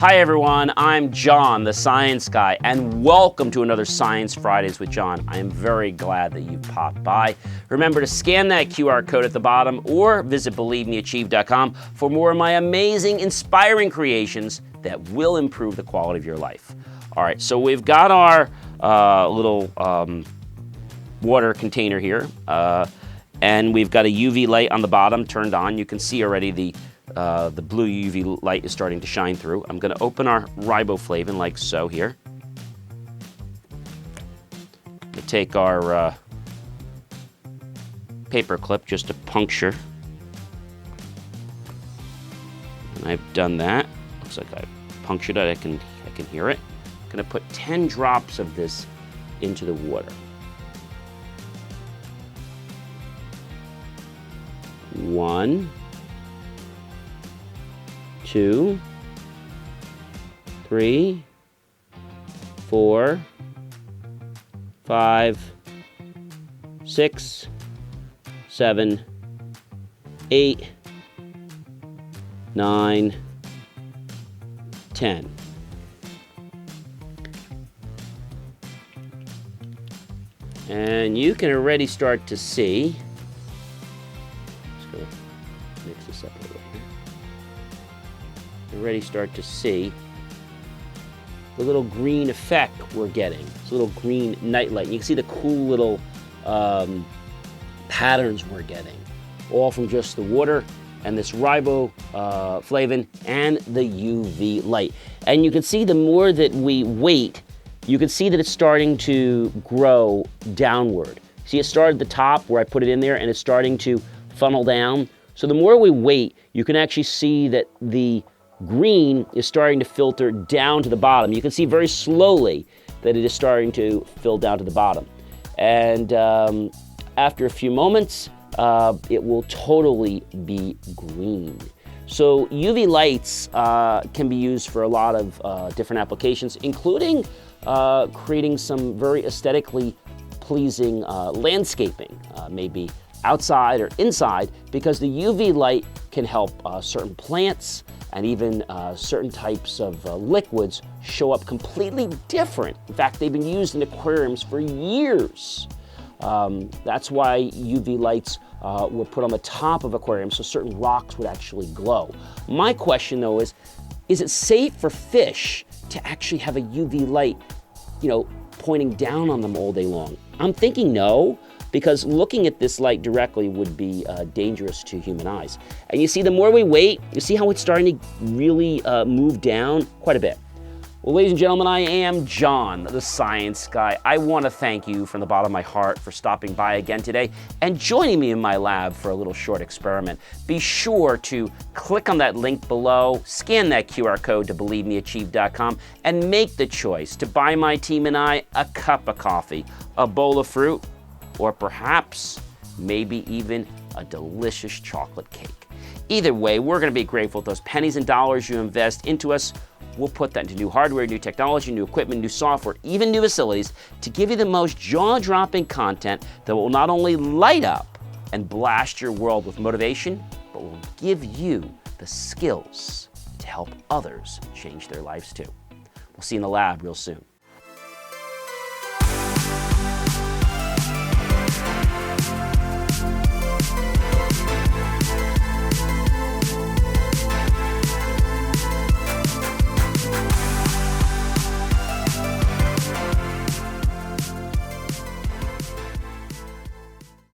Hi everyone, I'm John, the Science Guy, and welcome to another Science Fridays with John. I am very glad that you popped by. Remember to scan that QR code at the bottom or visit believemeachieve.com for more of my amazing, inspiring creations that will improve the quality of your life. All right, so we've got our little water container here, and we've got a UV light on the bottom turned on. You can see already the blue UV light is starting to shine through. I'm going to open our Riboflavin like so here. We'll take our paper clip just to puncture. And I've done that. Looks like I punctured it. I can hear it. I'm going to put 10 drops of this into the water. 1, 2, 3, 4, 5, 6, 7, 8, 9, 10. And you can already start to see, just going to mix this up a little bit. Already start to see the little green effect we're getting. It's a little green nightlight. You can see the cool little patterns we're getting, all from just the water and this riboflavin and the UV light. And you can see the more that we wait, you can see that it's starting to grow downward. See, it started at the top where I put it in there, and it's starting to funnel down. So the more we wait, you can actually see that the green is starting to filter down to the bottom. You can see very slowly that it is starting to fill down to the bottom. And after a few moments, it will totally be green. So UV lights can be used for a lot of different applications, including creating some very aesthetically pleasing landscaping, maybe outside or inside, because the UV light can help certain plants and even certain types of liquids show up completely different. In fact, they've been used in aquariums for years. That's why UV lights were put on the top of aquariums so certain rocks would actually glow. My question though is it safe for fish to actually have a UV light, pointing down on them all day long? I'm thinking no, because looking at this light directly would be dangerous to human eyes. And you see, the more we wait, you see how it's starting to really move down quite a bit. Well, ladies and gentlemen, I am John, the Science Guy. I want to thank you from the bottom of my heart for stopping by again today and joining me in my lab for a little short experiment. Be sure to click on that link below, scan that QR code to believemeachieve.com, and make the choice to buy my team and I a cup of coffee, a bowl of fruit, or perhaps maybe even a delicious chocolate cake. Either way, we're going to be grateful for those pennies and dollars you invest into us. We'll put that into new hardware, new technology, new equipment, new software, even new facilities to give you the most jaw-dropping content that will not only light up and blast your world with motivation, but will give you the skills to help others change their lives too. We'll see you in the lab real soon.